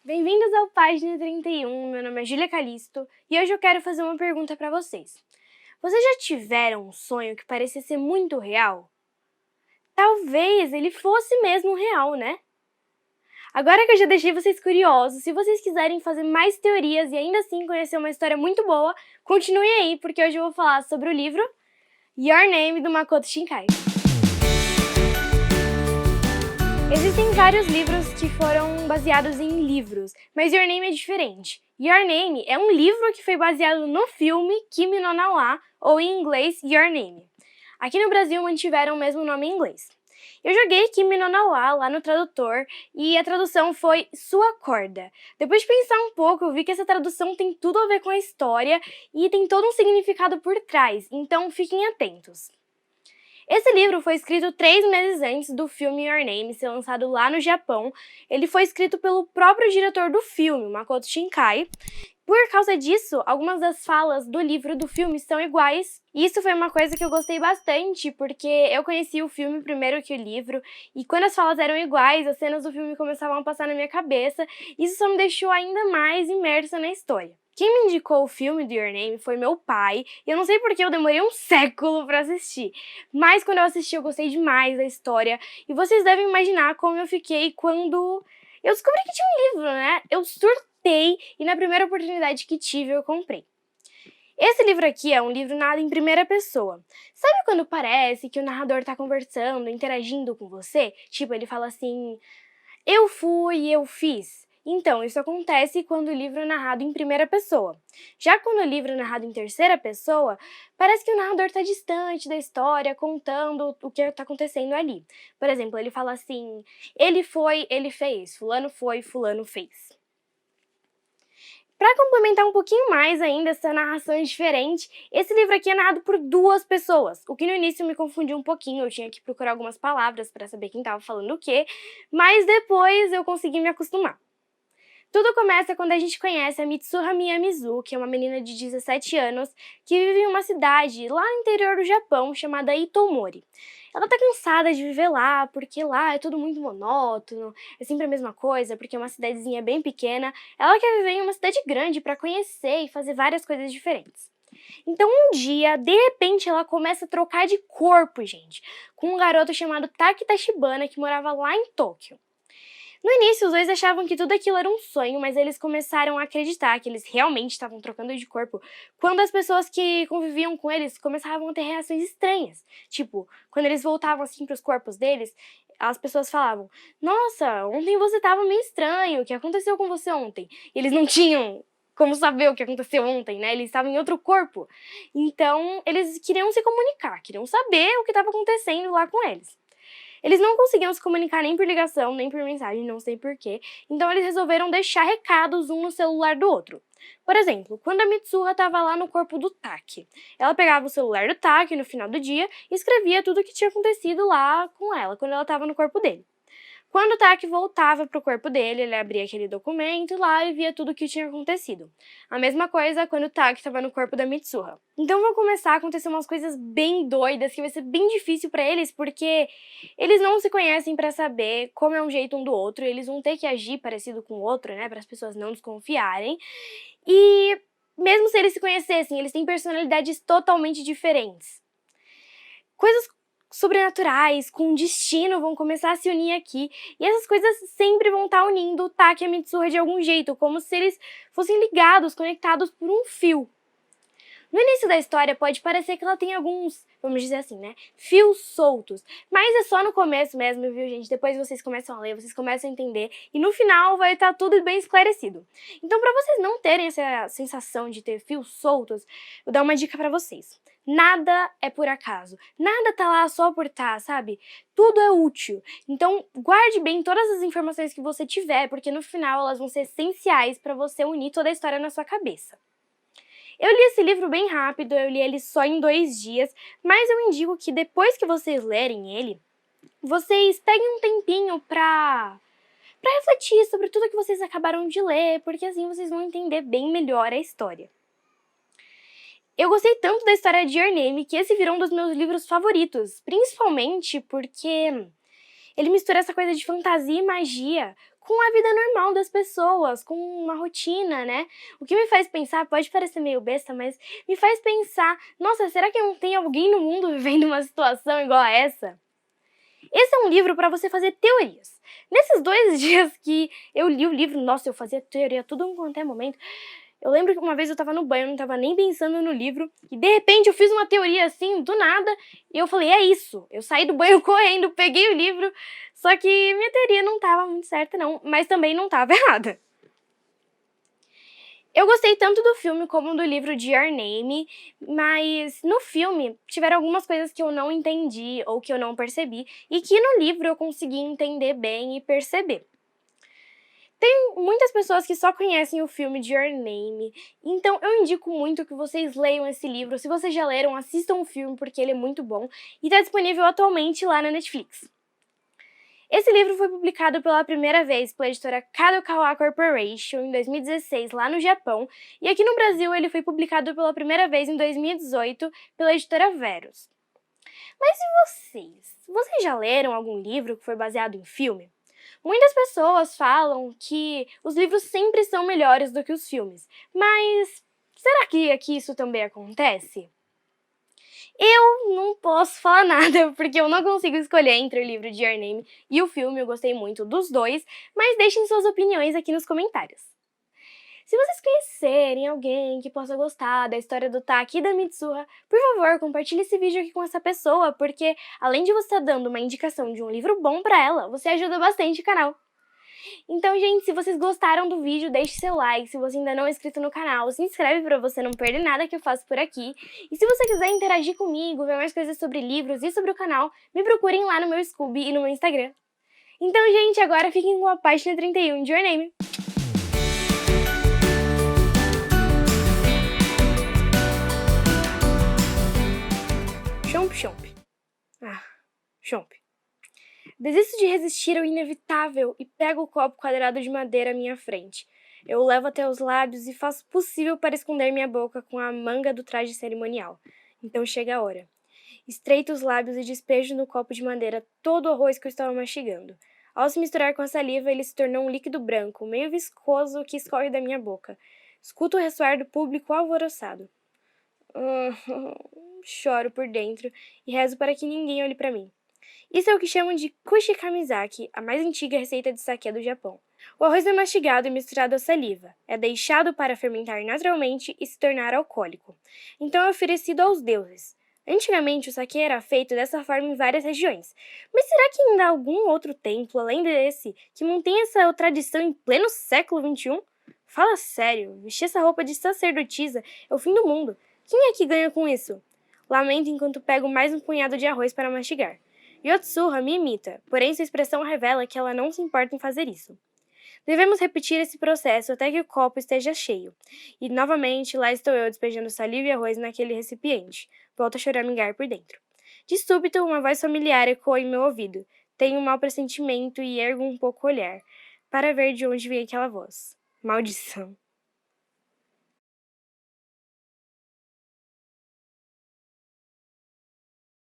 Bem-vindos ao Página 31, meu nome é Júlia Calisto e hoje eu quero fazer uma pergunta para vocês. Vocês já tiveram um sonho que parecia ser muito real? Talvez ele fosse mesmo real, né? Agora que eu já deixei vocês curiosos, se vocês quiserem fazer mais teorias e ainda assim conhecer uma história muito boa, continue aí, porque hoje eu vou falar sobre o livro Your Name, do Makoto Shinkai. Existem vários livros que foram baseados em livros, mas Your Name é diferente. Your Name é um livro que foi baseado no filme Kimi no Na wa, ou em inglês Your Name. Aqui no Brasil mantiveram o mesmo nome em inglês. Eu joguei Kimi no Na wa lá no tradutor e a tradução foi Sua Corda. Depois de pensar um pouco, eu vi que essa tradução tem tudo a ver com a história e tem todo um significado por trás, então fiquem atentos. Esse livro foi escrito 3 meses antes do filme Your Name ser lançado lá no Japão. Ele foi escrito pelo próprio diretor do filme, Makoto Shinkai. Por causa disso, algumas das falas do livro e do filme são iguais. Isso foi uma coisa que eu gostei bastante, porque eu conheci o filme primeiro que o livro, e quando as falas eram iguais, as cenas do filme começavam a passar na minha cabeça, isso só me deixou ainda mais imersa na história. Quem me indicou o filme do Your Name foi meu pai, e eu não sei porque eu demorei um século pra assistir, mas quando eu assisti eu gostei demais da história, e vocês devem imaginar como eu fiquei quando eu descobri que tinha um livro, né? Eu surtei e na primeira oportunidade que tive eu comprei. Esse livro aqui é um livro narrado em primeira pessoa. Sabe quando parece que o narrador tá conversando, interagindo com você? Tipo, ele fala assim, eu fui, eu fiz. Então, isso acontece quando o livro é narrado em primeira pessoa. Já quando o livro é narrado em terceira pessoa, parece que o narrador está distante da história, contando o que está acontecendo ali. Por exemplo, ele fala assim, ele foi, ele fez, fulano foi, fulano fez. Para complementar um pouquinho mais ainda essa narração diferente, esse livro aqui é narrado por 2 pessoas, o que no início me confundiu um pouquinho, eu tinha que procurar algumas palavras para saber quem estava falando o quê, mas depois eu consegui me acostumar. Tudo começa quando a gente conhece a Mitsuha Miyamizu, que é uma menina de 17 anos que vive em uma cidade lá no interior do Japão chamada Itomori. Ela tá cansada de viver lá, porque lá é tudo muito monótono, é sempre a mesma coisa, porque é uma cidadezinha bem pequena. Ela quer viver em uma cidade grande para conhecer e fazer várias coisas diferentes. Então um dia, de repente, ela começa a trocar de corpo, gente, com um garoto chamado Taki Tachibana que morava lá em Tóquio. No início, os dois achavam que tudo aquilo era um sonho, mas eles começaram a acreditar que eles realmente estavam trocando de corpo quando as pessoas que conviviam com eles começavam a ter reações estranhas. Tipo, quando eles voltavam assim para os corpos deles, as pessoas falavam, nossa, ontem você estava meio estranho, o que aconteceu com você ontem? E eles não tinham como saber o que aconteceu ontem, né? Eles estavam em outro corpo. Então, eles queriam se comunicar, queriam saber o que estava acontecendo lá com eles. Eles não conseguiam se comunicar nem por ligação, nem por mensagem, não sei porquê, então eles resolveram deixar recados um no celular do outro. Por exemplo, quando a Mitsuha estava lá no corpo do Taki, ela pegava o celular do Taki no final do dia e escrevia tudo o que tinha acontecido lá com ela, quando ela estava no corpo dele. Quando o Taki voltava para o corpo dele, ele abria aquele documento lá e via tudo o que tinha acontecido. A mesma coisa quando o Taki estava no corpo da Mitsuha. Então vão começar a acontecer umas coisas bem doidas que vai ser bem difícil para eles, porque eles não se conhecem para saber como é um jeito um do outro, e eles vão ter que agir parecido com o outro, né, para as pessoas não desconfiarem. E mesmo se eles se conhecessem, eles têm personalidades totalmente diferentes. Coisas sobrenaturais, com destino, vão começar a se unir aqui, e essas coisas sempre vão estar unindo o Taki e a Mitsuha de algum jeito, como se eles fossem ligados, conectados por um fio. No início da história pode parecer que ela tem alguns, vamos dizer assim, né, fios soltos, mas é só no começo mesmo, viu, gente? Depois vocês começam a ler, vocês começam a entender, e no final vai estar tudo bem esclarecido. Então, para vocês não terem essa sensação de ter fios soltos, eu vou dar uma dica para vocês. Nada é por acaso, nada tá lá só por tá, sabe? Tudo é útil. Então, guarde bem todas as informações que você tiver, porque no final elas vão ser essenciais para você unir toda a história na sua cabeça. Eu li esse livro bem rápido, eu li ele só em 2 dias, mas eu indico que depois que vocês lerem ele, vocês peguem um tempinho pra refletir sobre tudo que vocês acabaram de ler, porque assim vocês vão entender bem melhor a história. Eu gostei tanto da história de Your Name que esse virou um dos meus livros favoritos, principalmente porque ele mistura essa coisa de fantasia e magia com a vida normal das pessoas, com uma rotina, né? O que me faz pensar, pode parecer meio besta, mas me faz pensar, nossa, será que não tem alguém no mundo vivendo uma situação igual a essa? Esse é um livro para você fazer teorias. Nesses 2 dias que eu li o livro, nossa, eu fazia teoria tudo quanto é momento. Eu lembro que uma vez eu tava no banho, não tava nem pensando no livro, e de repente eu fiz uma teoria assim, do nada, e eu falei, é isso. Eu saí do banho correndo, peguei o livro, só que minha teoria não tava muito certa não, mas também não tava errada. Eu gostei tanto do filme como do livro de Your Name, mas no filme tiveram algumas coisas que eu não entendi ou que eu não percebi, e que no livro eu consegui entender bem e perceber. Tem muitas pessoas que só conhecem o filme de Your Name, então eu indico muito que vocês leiam esse livro. Se vocês já leram, assistam o filme porque ele é muito bom e está disponível atualmente lá na Netflix. Esse livro foi publicado pela primeira vez pela editora Kadokawa Corporation em 2016 lá no Japão, e aqui no Brasil ele foi publicado pela primeira vez em 2018 pela editora Verus. Mas e vocês? Vocês já leram algum livro que foi baseado em filme? Muitas pessoas falam que os livros sempre são melhores do que os filmes, mas será que aqui isso também acontece? Eu não posso falar nada, porque eu não consigo escolher entre o livro de Your Name e o filme, eu gostei muito dos dois, mas deixem suas opiniões aqui nos comentários. Se vocês conhecerem alguém que possa gostar da história do Taki e da Mitsuha, por favor, compartilhe esse vídeo aqui com essa pessoa, porque além de você estar dando uma indicação de um livro bom pra ela, você ajuda bastante o canal. Então, gente, se vocês gostaram do vídeo, deixe seu like. Se você ainda não é inscrito no canal, se inscreve pra você não perder nada que eu faço por aqui. E se você quiser interagir comigo, ver mais coisas sobre livros e sobre o canal, me procurem lá no meu Scooby e no meu Instagram. Então, gente, agora fiquem com a página 31 de Your Name. Chomp, chomp. Chomp. Desisto de resistir ao inevitável e pego o copo quadrado de madeira à minha frente. Eu o levo até os lábios e faço o possível para esconder minha boca com a manga do traje cerimonial. Então chega a hora. Estreito os lábios e despejo no copo de madeira todo o arroz que eu estava mastigando. Ao se misturar com a saliva, ele se tornou um líquido branco, meio viscoso, que escorre da minha boca. Escuto o ressoar do público alvoroçado. Choro por dentro e rezo para que ninguém olhe para mim. Isso é o que chamam de kushikamizaki, a mais antiga receita de saquê do Japão. O arroz é mastigado e misturado à saliva. É deixado para fermentar naturalmente e se tornar alcoólico. Então é oferecido aos deuses. Antigamente, o saquê era feito dessa forma em várias regiões. Mas será que ainda há algum outro templo, além desse, que mantém essa tradição em pleno século XXI? Fala sério, vestir essa roupa de sacerdotisa é o fim do mundo. Quem é que ganha com isso? Lamento enquanto pego mais um punhado de arroz para mastigar. Yotsuha me imita, porém sua expressão revela que ela não se importa em fazer isso. Devemos repetir esse processo até que o copo esteja cheio. E, novamente, lá estou eu despejando saliva e arroz naquele recipiente. Volto a choramingar por dentro. De súbito, uma voz familiar ecoa em meu ouvido. Tenho um mau pressentimento e ergo um pouco o olhar, para ver de onde vem aquela voz. Maldição.